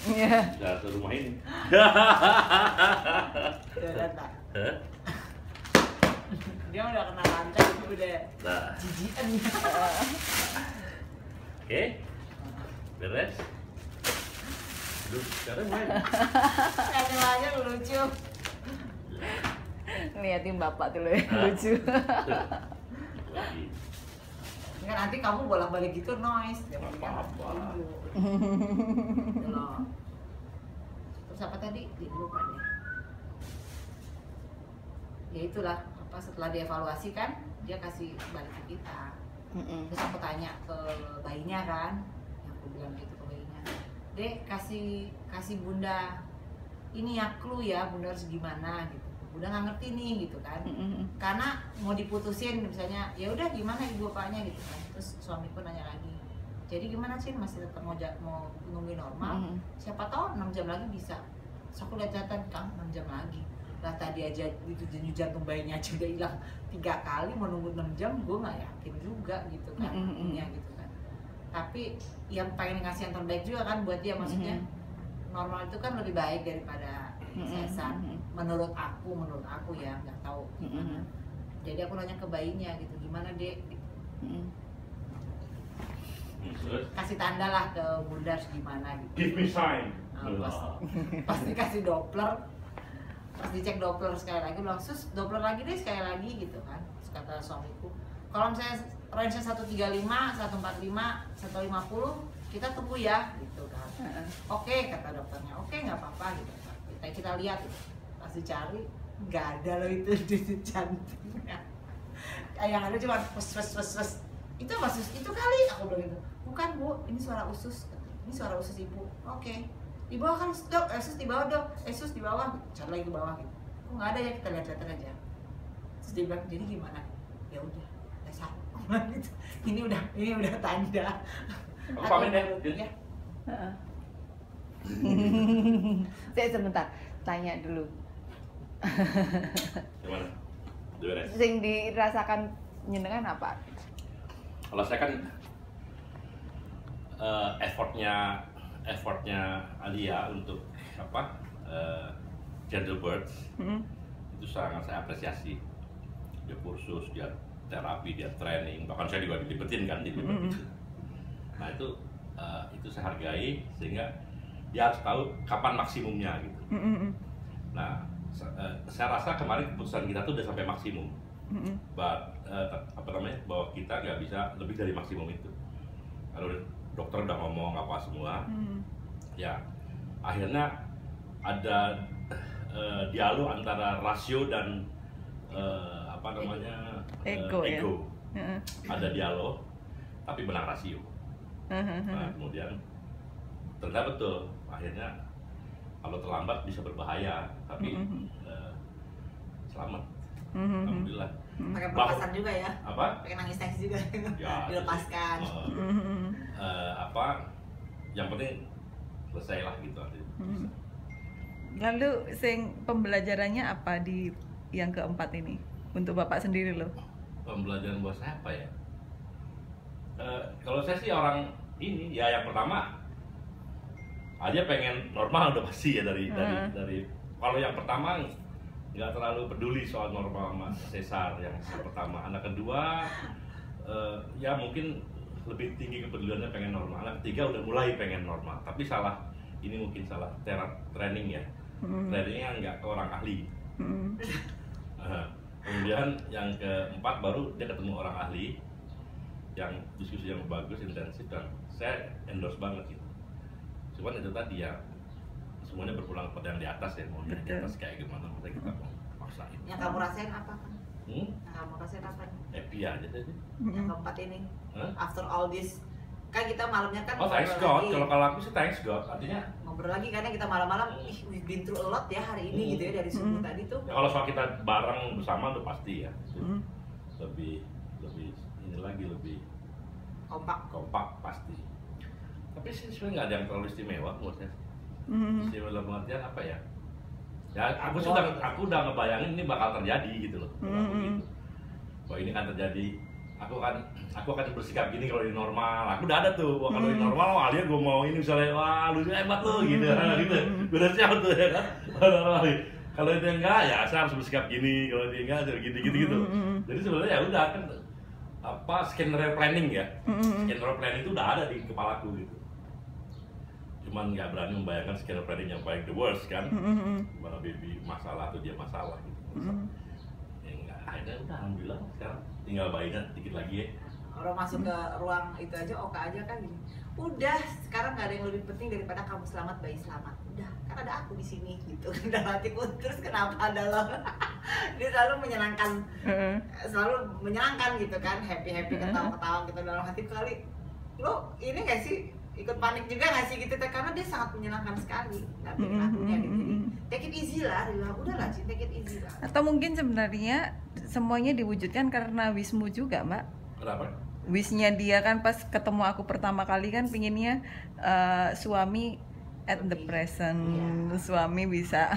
Iya. Udah ke rumah ini. Dia udah kena lantai, udah Nah, jijian. oke. Beres. Duh, sekarang main. Aja lucu. Liatin bapak tuh loh, lucu. Lagi. Enggak, nanti kamu bolak-balik gitu noise. Nggak apa-apa. Terus apa tadi? Lupa deh. Ya itulah, apa setelah dievaluasi kan, dia kasih balik ke kita. Terus aku tanya ke bayinya kan, yang aku bilang gitu ke bayinya, Dek, kasih bunda ini ya clue ya, bunda harus gimana gitu. Bunda nggak ngerti nih gitu kan, karena mau diputusin misalnya, ya udah gimana ibu bapaknya gitu kan. Terus suamiku nanya lagi, jadi gimana sih, masih tetap mau nungguin normal? Siapa tahu 6 jam lagi bisa. Terus aku lihat catatan, Kang, 6 jam lagi lah, tadi aja itu denyut jantung bayinya aja udah hilang 3 kali, mau nunggu 6 jam gue nggak yakin juga gitu kan, gitu kan. Tapi yang pengen ngasih yang terbaik juga kan buat dia, maksudnya normal itu kan lebih baik daripada sesar. Menurut aku ya, nggak tahu gimana. Jadi aku nanya ke bayinya gitu, gimana Dek? Terus? Kasih tanda lah ke bunda harus gimana gitu. Give me sign. Pasti kasih Doppler, pas dicek Doppler sekali lagi, bilang sus Doppler lagi deh sekali lagi gitu kan. Terus kata suamiku, kalau misalnya range 135, 145, 150 kita tunggu ya gitu kan. Oke, kata dokternya, oke nggak apa-apa gitu. Kita lihat gitu. Pas dicari nggak ada loh itu di jantungnya. Yang ada cuma pes. Itu maksud itu kali, aku bilang gitu. Bukan Bu, ini suara usus. Ini suara usus ibu. Oke. Di bawah kan dok, sus di bawah dok, sus di bawah. Cari lagi ke bawah gitu. Kok nggak ada ya, kita lihat aja. Terus dia bilang, jadi gimana? Ya udah, dasar. Gitu. Ini udah tanda. Aku pamit ya. Saya sebentar tanya dulu. Gimana? Beres. Sing dirasakan nyenengan apa? Kalau saya kan effortnya Alia untuk apa gentle birds itu sangat saya apresiasi. Dia kursus, dia terapi, dia training, bahkan saya juga dilibetin kan di itu. Nah itu saya hargai, sehingga dia harus tahu kapan maksimumnya gitu. Nah saya rasa kemarin keputusan kita tuh udah sampai maksimum. Bahwa kita nggak bisa lebih dari maksimum itu. Kalau dokter udah ngomong apa semua, ya akhirnya ada dialog antara rasio dan ego. Ada dialog, tapi menang rasio. Nah, kemudian ternyata betul, akhirnya kalau terlambat bisa berbahaya, tapi selamat. Alhamdulillah. Pakai pelepasan juga ya? Apa? Pakai nangis juga, ya, dilepaskan. Yang penting selesai lah gitu artinya. Lalu sing pembelajarannya apa di yang keempat ini untuk bapak sendiri loh? Pembelajaran buat saya apa ya? Kalau saya sih orang ini ya, yang pertama aja pengen normal udah pasti ya dari kalau yang pertama nggak terlalu peduli soal normal sama sesar yang pertama. Anak kedua ya mungkin lebih tinggi kepeduliannya pengen normal. Anak ketiga udah mulai pengen normal, tapi ini mungkin salah training ya. Trainingnya nggak ke orang ahli. Kemudian yang keempat baru dia ketemu orang ahli yang diskusi yang bagus, intensif, dan saya endorse banget gitu. Cuman itu tadi ya, semuanya berpulang pada yang di atas ya, mau yang di atas kayak gimana, masa kita mau paksain. Yang kamu rasain apa kan? Yang kamu rasain apa? Happy aja tadi. Yang keempat ini, after all this, kan kita malamnya kan thanks God, kalau aku sih thanks God, artinya ngobrol lagi karena kita malam-malam, we've been through a lot ya hari ini gitu ya, dari subuh tadi tuh. Ya, kalau soal kita bareng bersama udah pasti ya, lebih ini lagi, lebih kompak pasti. Tapi sih sebenarnya nggak ada yang terlalu istimewa buat saya. Istimewa dalam pengertian apa ya? Ya aku udah ngebayangin ini bakal terjadi gitu loh. Bahwa ini kan terjadi aku akan bersikap gini kalau di normal. Aku udah ada tuh, kalau di normal wah dia gue mau ini misalnya, wah lu hebat lu gitu, gitu. Gue udah siap tuh ya kan. Kalau dia enggak ya saya harus bersikap gini, kalau dia enggak jadi gitu. Jadi sebenarnya ya udah kan apa skenario planning ya. Skenario planning itu udah ada di kepalaku gitu. Cuman nggak berani membayangkan skenario planning yang paling the worst kan. Gimana baby masalah atau dia masalah gitu. Ya enggak, akhirnya udah alhamdulillah sekarang tinggal bayinya dikit lagi ya. Orang masuk ke ruang itu aja, oke aja kan gini. Udah, sekarang nggak ada yang lebih penting daripada kamu selamat, bayi selamat. Udah, kan ada aku di sini gitu. Udah hatiku terus kenapa ada lo? Dia selalu menyenangkan gitu kan, happy ketawa gitu dalam hati kali. Lo ini nggak sih ikut panik juga nggak sih gitu? Karena dia sangat menyenangkan sekali. Nggak bikin akunya gitu. Take it easy lah, dia bilang udahlah sih, take it easy lah. Atau mungkin sebenarnya semuanya diwujudkan karena wismu juga, Mbak. Kenapa? Wishnya dia kan pas ketemu aku pertama kali kan pinginnya suami at the present, suami bisa.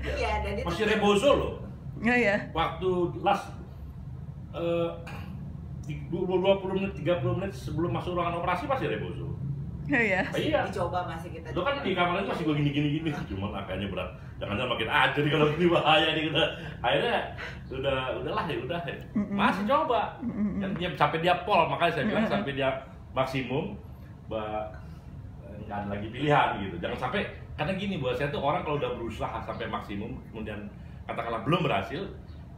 Iya, dan itu Masih rebozo loh. Ya. Waktu last 20 menit, 30 menit sebelum masuk ruangan operasi masih rebozo. Iya. Iya. dicoba masih kita. Lo kan di kamar itu masih gue gini. Cuman akhirnya berat. Jangan-jangan makin aja nih kalau ini bahaya nih kita. Akhirnya udahlah ya. Masih coba. Kan dia sampai dia pol, makanya saya bilang sampai dia maksimum, nggak ada lagi pilihan gitu. Jangan sampai, karena gini buat saya tuh orang kalau udah berusaha sampai maksimum kemudian katakanlah belum berhasil,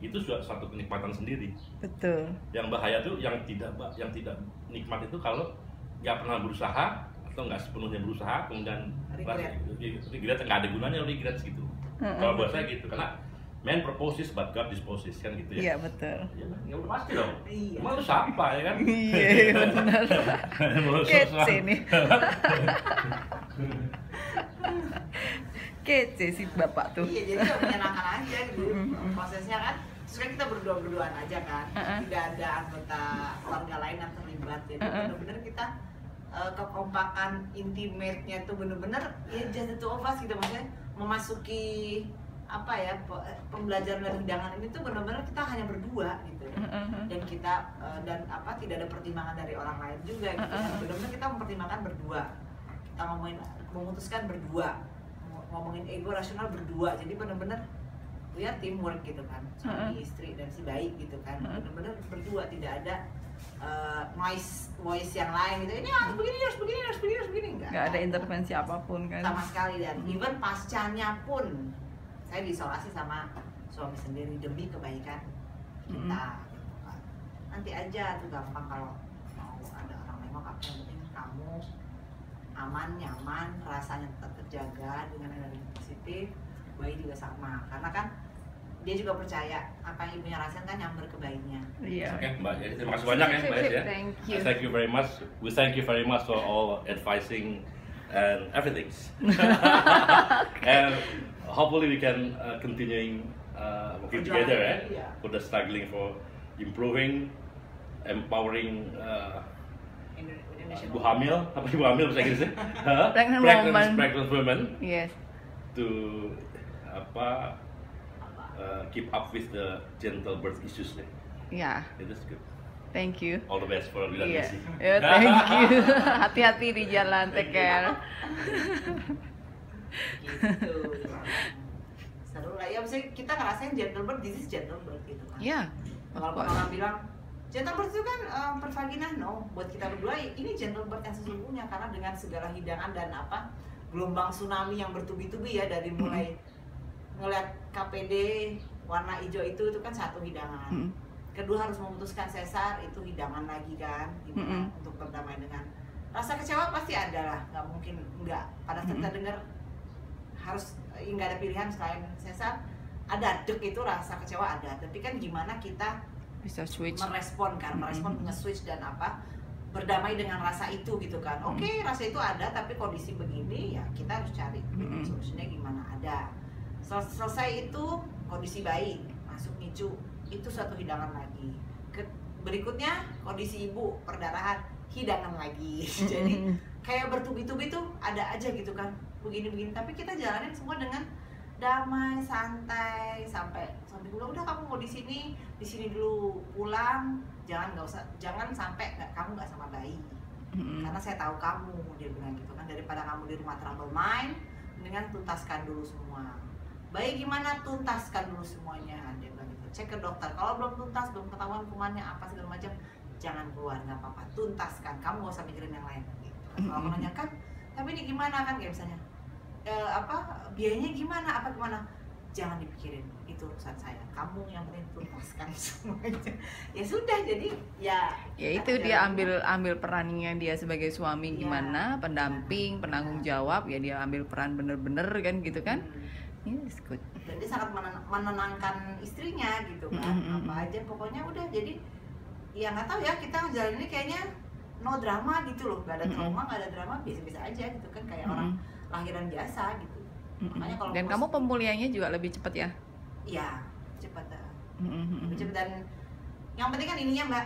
itu suatu kenikmatan sendiri. Betul. Yang bahaya tuh yang tidak nikmat itu kalau nggak pernah berusaha atau nggak sepenuhnya berusaha kemudian regret, nggak ada gunanya regret gitu. Kalau buat saya gitu, karena man proposes but God disposes kan gitu ya. Iya betul. Ya udah pasti dong. Iya. Emang lu siapa ya kan? Iya benar. Kece nih. Kece sih bapak tuh. Iya, jadi menyenangkan aja gitu prosesnya kan. Terus kan kita berdua-berduaan aja kan, tidak ada anggota keluarga lain yang terlibat. Jadi benar-benar kita kekompakan intimate-nya tuh bener-bener ya just the two of us gitu, maksudnya memasuki apa ya pembelajaran dari hidangan ini tuh bener-bener kita hanya berdua gitu dan kita dan apa tidak ada pertimbangan dari orang lain juga gitu bener-bener kita mempertimbangkan berdua, kita memutuskan berdua, ngomongin ego rasional berdua, jadi bener-bener ya teamwork gitu kan, suami istri dan si bayi gitu kan, bener-bener berdua, tidak ada voice yang lain gitu, ini harus begini nggak ada intervensi apapun kan sama sekali. Dan even pascanya pun saya diisolasi sama suami sendiri demi kebaikan kita gitu kan. Nanti aja tuh gampang kalau mau ada orang nengok, apa yang penting kamu aman, nyaman, rasanya tetap terjaga dengan energi positif, bayi juga sama, karena kan dia juga percaya apa yang ibunya rasain kan nyamber ke bayinya. Iya. Oke, Mbak, jadi terima kasih banyak ya, Mbak ya. Thank you. Thank you very much. We thank you very much for all advising and everything. And hopefully we can continuing working together for the struggling for improving, empowering ibu hamil, apa ibu hamil bahasa Inggrisnya? Pregnant women. Yes. To apa keep up with the gentle birth issues. Yeah. It is good. Thank you. All the best for William Iya. Messi. Yeah, thank you. Hati-hati di jalan, take care. Gitu. Seru lah ya, maksudnya kita ngerasain gentle birth, this is gentle birth gitu kan. Iya. Kalau orang bilang gentle birth itu kan per vagina, no. Buat kita berdua ini gentle birth yang sesungguhnya, karena dengan segala hidangan dan apa gelombang tsunami yang bertubi-tubi ya, dari mulai ngeliat KPD warna hijau itu kan satu hidangan. Kedua harus memutuskan sesar, itu hidangan lagi kan, gitu kan, untuk berdamai dengan rasa kecewa pasti ada lah, nggak mungkin nggak. Pada saat kita dengar harus nggak ada pilihan selain sesar, ada itu rasa kecewa ada. Tapi kan gimana kita Bisa switch. merespon kan, nge-switch dan apa berdamai dengan rasa itu gitu kan. Oke, rasa itu ada tapi kondisi begini ya kita harus cari solusinya gimana ada. Selesai itu kondisi bayi masuk NICU, itu suatu hidangan lagi. Berikutnya kondisi ibu perdarahan, hidangan lagi. Jadi kayak bertubi-tubi tuh ada aja gitu kan, begini-begini. Tapi kita jalanin semua dengan damai, santai, sampai bilang udah kamu mau di sini dulu pulang, jangan sampai kamu nggak sama bayi, karena saya tahu kamu, dia bilang gitu kan, daripada kamu di rumah trouble mind, mendingan tuntaskan dulu semua. Bayi gimana, tuntaskan dulu semuanya, dia bilang gitu. Cek ke dokter, kalau belum tuntas, belum ketahuan kumannya apa segala macam, jangan keluar, nggak apa-apa, tuntaskan, kamu nggak usah mikirin yang lain gitu. Kalau aku nanya kan, tapi ini gimana kan, kayak misalnya biayanya gimana, jangan dipikirin, itu urusan saya, kamu yang penting tuntaskan semuanya. Ya sudah, jadi ya itu dia ambil perannya dia sebagai suami gimana, pendamping, penanggung jawab, ya dia ambil peran bener-bener kan gitu kan. Yes, good. Dan dia sangat menenangkan istrinya gitu kan, apa aja pokoknya udah, jadi ya nggak tahu ya, kita ngejalanin ini kayaknya no drama gitu loh, nggak ada trauma, nggak ada drama, biasa-biasa aja gitu kan, kayak orang lahiran biasa gitu. Makanya kalau dan kamu pemulihannya juga lebih cepat ya? Iya, cepat lebih cepat, dan yang penting kan ininya Mbak,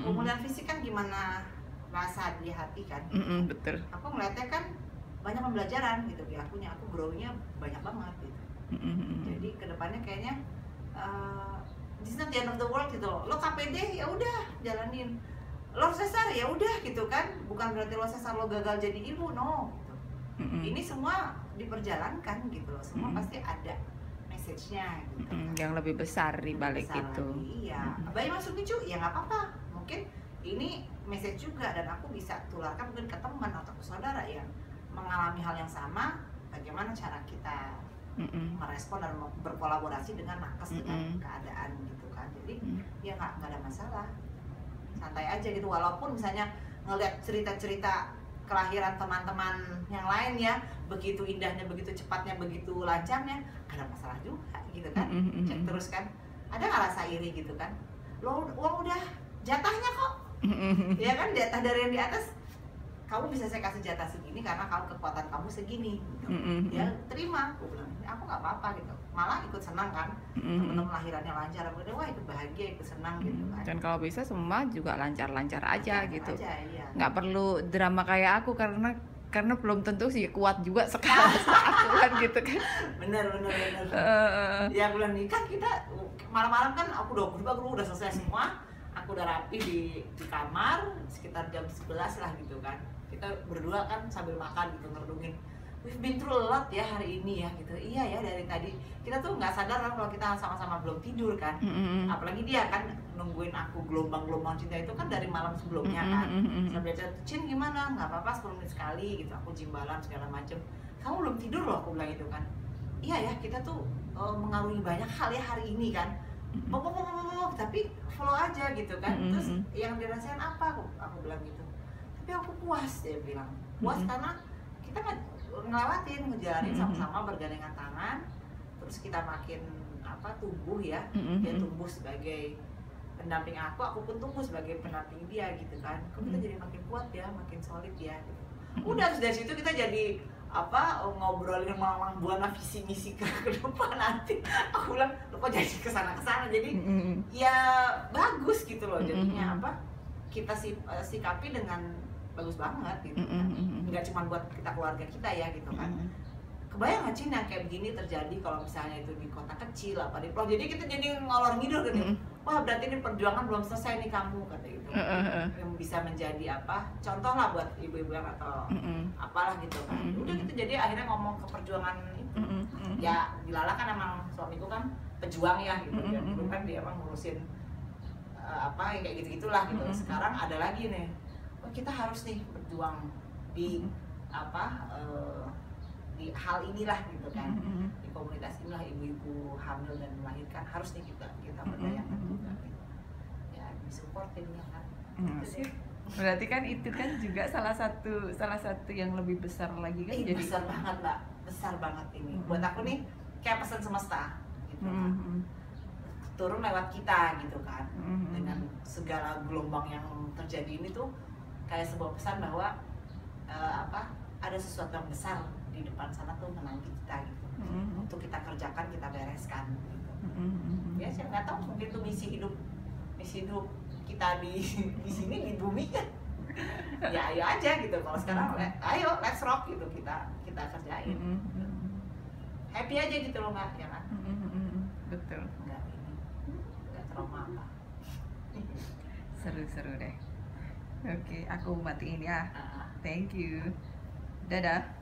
pemulihan fisik kan gimana rasa di hati kan. Betul. Aku ngeliatnya kan banyak pembelajaran gitu ya, aku grow-nya banyak banget gitu. Jadi kedepannya kayaknya this is not the end of the world gitu loh. Lo KPD ya udah jalanin, lo sesar ya udah gitu kan, bukan berarti lo sesar lo gagal jadi ibu, no gitu. Ini semua diperjalankan gitu loh, semua pasti ada message-nya gitu kan. Yang lebih besar di balik itu. Iya, bayi masuk NICU ya nggak apa-apa, mungkin ini message juga, dan aku bisa tularkan mungkin ke teman atau ke saudara yang mengalami hal yang sama, bagaimana cara kita merespon dan berkolaborasi dengan nakes dengan keadaan gitu kan. Jadi ya nggak ada masalah, santai aja gitu, walaupun misalnya ngeliat cerita-cerita kelahiran teman-teman yang lain ya, begitu indahnya, begitu cepatnya, begitu lancarnya, ada masalah juga gitu kan. Cek terus kan, ada nggak rasa iri gitu kan, lo uang udah jatahnya kok ya kan, jatah dari yang di atas, kamu bisa saya kasih jatah segini karena kalau kekuatan kamu segini gitu. Ya terima, aku bilang aku nggak apa-apa gitu, malah ikut senang kan, teman-teman lahirannya lancar, aku bilang wah ikut bahagia, ikut senang gitu kan. Dan kalau bisa semua juga lancar-lancar aja gitu, iya. Nggak perlu drama kayak aku, karena belum tentu sih kuat juga sekarang aku kan gitu kan. Bener ya bulan nikah kita malam-malam kan, aku udah selesai semua, aku udah rapi di kamar sekitar jam 11 lah gitu kan, kita berdua kan sambil makan gitu ngerenungin, we've been through a lot ya hari ini ya gitu. Iya ya, dari tadi kita tuh nggak sadar kan kalau kita sama-sama belum tidur kan. Apalagi dia kan nungguin aku gelombang-gelombang cinta itu kan dari malam sebelumnya kan. Sampai dia Cin gimana, nggak apa-apa 10 menit sekali gitu, aku jimbalan segala macem, kamu belum tidur loh, aku bilang itu kan. Iya ya, kita tuh mengarungi banyak hal ya hari ini kan, tapi follow aja gitu kan. Terus yang dirasain apa, aku bilang gitu, tapi aku puas, dia bilang puas karena kita kan ngelewatin, ngejalanin sama-sama bergandengan tangan, terus kita makin tumbuh ya, dia tumbuh sebagai pendamping aku pun tumbuh sebagai pendamping dia gitu kan. Kok kita jadi makin kuat ya, makin solid ya gitu. Udah dari situ kita jadi ngobrolin buana visi misi ke depan nanti. Aku bilang lo kok jadi kesana jadi ya bagus gitu loh jadinya, kita sikapi dengan bagus banget gitu kan. Nggak cuma buat kita keluarga kita ya gitu kan. Kebayang nggak Cina kayak begini terjadi kalau misalnya itu di kota kecil apa di pulau, jadi kita jadi ngolor ngidul gitu. Wah berarti ini perjuangan belum selesai nih kamu, kata gitu. Yang bisa menjadi contoh lah buat ibu-ibu yang atau apalah gitu kan. Udah gitu, jadi akhirnya ngomong ke perjuangan itu. Ya Dilala kan emang suamiku kan pejuang ya gitu. Ya dulu kan dia emang ngurusin kayak gitu-gitulah gitu. Sekarang ada lagi nih, kita harus nih berjuang di di hal inilah gitu kan, di komunitas inilah, ibu-ibu hamil dan melahirkan harus nih kita berdayakan juga gitu. Ya disupportin ya kan. Berarti kan itu kan juga salah satu yang lebih besar lagi kan. Jadi besar banget Mbak, besar banget ini. Buat aku nih kayak pesan semesta gitu kan. Turun lewat kita gitu kan. Dengan segala gelombang yang terjadi ini tuh kayak sebuah pesan bahwa ada sesuatu yang besar di depan sana tuh menanti kita gitu. Untuk kita kerjakan, kita bereskan gitu. Ya saya nggak tahu, mungkin itu misi hidup kita di sini di bumi kan. Ya ayo aja gitu. Kalau sekarang ayo let's rock gitu, kita kerjain. happy aja gitu loh, nggak ya kan? Betul. Nggak trauma apa. Seru-seru deh. Oke, aku matiin ya. Ah, ah. Thank you. Dadah.